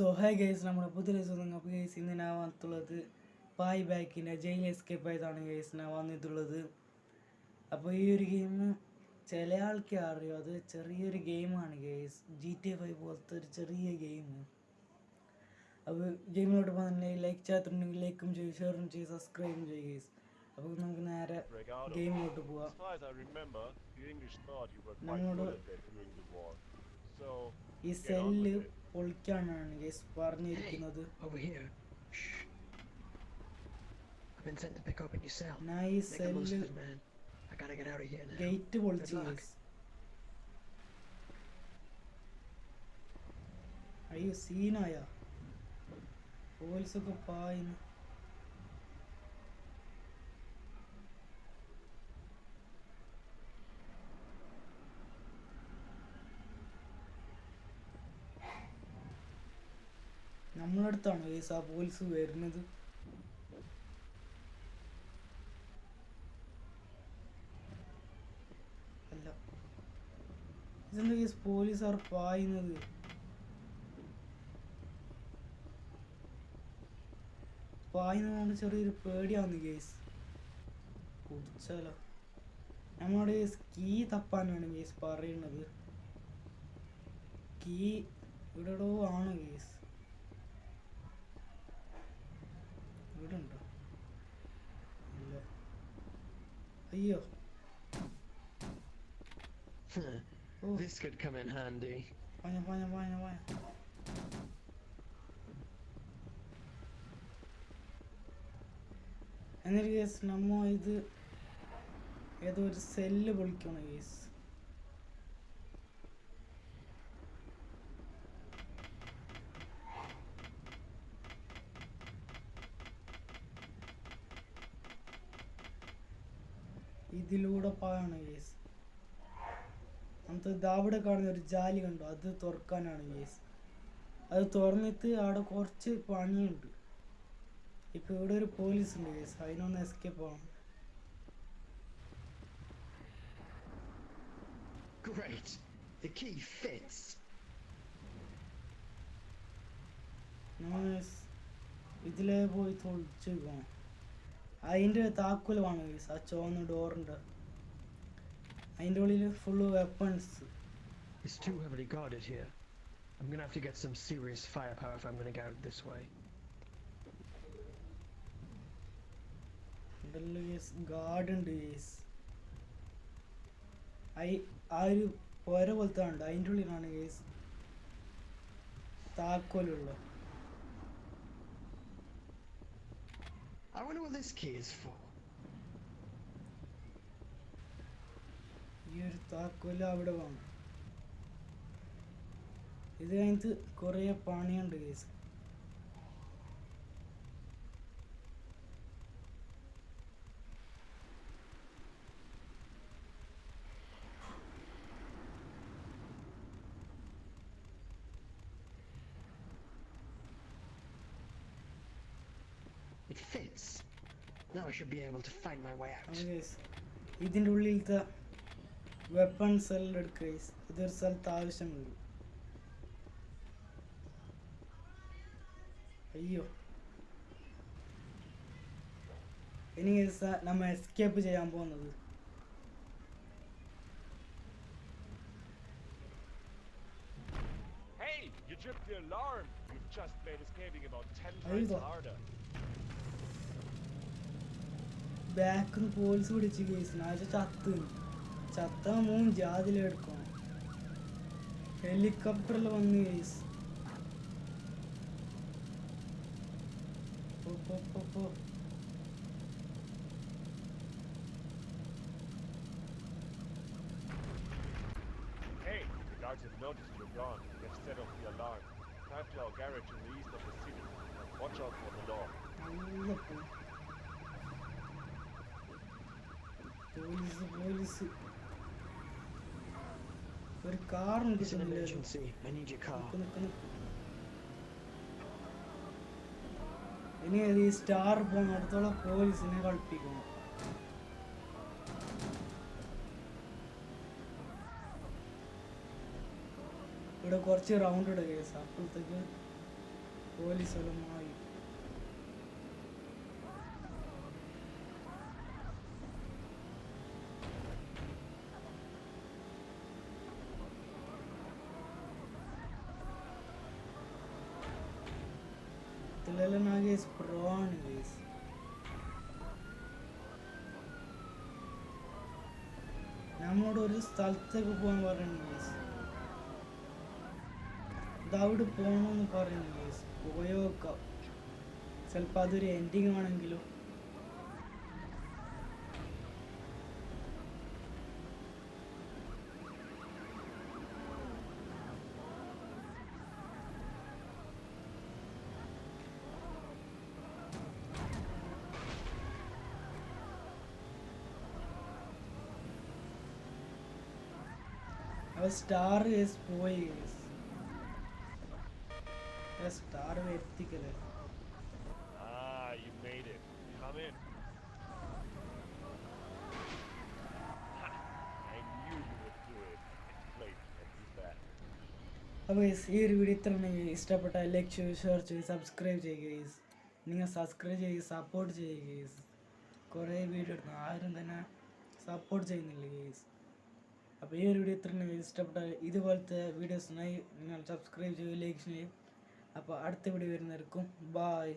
So hi guys, നമ്മുടെ പുതിയ ദിവസം അപ്പോൾ ഗൈസ് ഇന്ന് ഞാൻ വന്നിട്ടുള്ളത് പായ് ബാക്കിൻ്റെ ജയിൽ എസ്കേപ്പ് ആയതാണ് ഗൈസ് ഞാൻ വന്നിട്ടുള്ളത്. അപ്പോൾ ഈ ഒരു ഗെയിം ചില ആൾക്ക് അറിയും, അത് ചെറിയൊരു ഗെയിമാണ് ഗൈസ്, GTA 5 പോലത്തെ ഒരു ചെറിയ ഗെയിം. അപ്പോൾ ഗെയിമിലോട്ട് പോകുന്നുണ്ടെങ്കിൽ ലൈക്ക് ചെയ്യാത്തുണ്ടെങ്കിൽ ലൈക്കും ചെയ്യും, ഷെയറും ചെയ്യും, സബ്സ്ക്രൈബും ചെയ്യും ഗൈസ്. അപ്പോൾ നമുക്ക് നേരെ ഗെയിമിലോട്ട് പോവാം. ഈ സെല്ല് പൊളിക്കാനാണ് ഗൈസ് പറഞ്ഞിരിക്കുന്നത്. ഞാൻ ഈ സെല്ല് ഗേറ്റ് പൊളിച്ചു ഗൈസ്. അയ്യോ സീനായ പോലീസൊക്കെ പായുന്നു. നമ്മളടുത്താണ് ഗൈസ് ആ പോലീസ് വരുന്നത്. അല്ല, ഇതെന്താ ഗൈസ് പോലീസുകാർ പായുന്നത്? പായുന്നതുകൊണ്ട് ചെറിയൊരു പേടിയാവുന്നു ഗൈസ്. കുടിച്ചാലോ. നമ്മളോട് കീ തപ്പാനാണ് ഗൈസ് പറയുന്നത്. കീ ഇവിടെയോ ആണ് ഗൈസ്. ഇവിടെ ഉണ്ടോ? ഇല്ല. അയ്യോ, this could come in handy. പാഞ്ഞ എന്നിട്ട് കേസ് നമ്മ ഇത് ഏതോ ഒരു സെല്ല് പൊളിക്കണം കേസ്. ഇതിലൂടെ പായാണ് കേസ്. നമുക്ക് അവിടെ കാണുന്ന ഒരു ജാലി കണ്ടോ, അത് തുറക്കാനാണ് കേസ്. അത് തുറന്നിട്ട് അവിടെ കുറച്ച് പണിയുണ്ട്. ഇപ്പൊ ഇവിടെ ഒരു പോലീസ് ഉണ്ട് കേസ്, അതിനൊന്ന് എസ്കേപ്പ് ആവണം. Great. The key fits. ഇതിലേ പോയി തൊളിച്ച് പോകണം. അതിൻ്റെ താക്കോല് വേണം കേസ്, ആ ചുവന്ന ഡോറിൻ്റെ. അതിൻ്റെ ഉള്ളിൽ full weapons. It's too heavily guarded here. I'm gonna have to get some serious firepower if I'm gonna get out this way. Guard ഉണ്ട് കേസ്. ആ ഒരു പുര പോലത്തെ ഉണ്ട്, അതിൻ്റെ ഉള്ളിലാണ് case താക്കോലുള്ള. I wonder what this key is for. ഈ ഒരു താക്കോല് അവിടെ വേണം. ഇത് കഴിഞ്ഞിട്ട് കുറേ പണിയുണ്ട് case. It fits. Now I should be able to find my way out. ഇതിൻ്റെ ഉള്ളിലത്തെ വെപ്പൺസ് എല്ലാം എടുക്കുക. ഇതൊരു സ്ഥലത്ത് ആവശ്യം വരും. അയ്യോ, ഇനി നമ്മൾ എസ്കേപ്പ് ചെയ്യാൻ പോകുന്നത്. Hey, you tripped the alarm. You've just made escaping about 10 times harder. ബാക്കിൽ നിന്ന് പോലീസ് പിടിച്ച് കേസ്. ചത്ത മൂന്ന് ജാതിലെടുക്കണം. ഹെലികോപ്റ്ററിൽ വന്ന് case. Hey, the guards have noticed you're gone. They've set off the alarm. Drive to our garage in the east of the city. Watch out for the law. Police ഒരു കാറും കിട്ടുന്നില്ല. ഇനി ഈ സ്റ്റാർ പോകുന്നിടത്തോളം പോലീസിനെ കളിപ്പിക്കണം. ഇവിടെ കുറച്ച് റൗണ്ട് ഇടുക case. അപ്പോഴത്തേക്ക് പോലീസെല്ലാം ആയി. ഇതിലെല്ലാം ഞാൻ ഗൈസ് പ്രോ ആണ് ഗൈസ്. നമ്മളോട് ഒരു സ്ഥലത്തേക്ക് പോകാൻ പറയുന്നു ഗൈസ്. ഇതവിടെ പോകണമെന്ന് പറയുന്നു ഗൈസ്. പോയോക്കാം, ചിലപ്പോൾ അതൊരു എൻഡിങ് ആണെങ്കിലും. സ്റ്റാർ കേസ് പോയി കേസ്. സ്റ്റാർ എത്തിക്കല്ലേ. Ah, you made it. Come in. Ha! I knew you would do it. It's late. Let's do that. അപ്പോൾ ഈ ഒരു വീഡിയോ ഇത്ര ഇഷ്ടപ്പെട്ട ലൈക്ക് ചെയ്യുക, ഷെയർ ചെയ്യുക, സബ്സ്ക്രൈബ് ചെയ്യുക ഗൈസ്. നിങ്ങൾ സബ്സ്ക്രൈബ് ചെയ്യുക, സപ്പോർട്ട് ചെയ്യുക ഗൈസ്. കുറേ വീഡിയോ ഇടുന്നു, ആരും തന്നെ സപ്പോർട്ട് ചെയ്യുന്നില്ല ഗൈസ്. അപ്പോൾ ഈ ഒരു വീഡിയോ ഇത്ര ഇഷ്ടപ്പെട്ട ഇതുപോലത്തെ വീഡിയോസിനായി നിങ്ങൾ സബ്സ്ക്രൈബ് ചെയ്യുക, ലൈക്ക് ചെയ്യുക. അപ്പോൾ അടുത്ത വീഡിയോ വരുന്നവർക്കും ബായ്.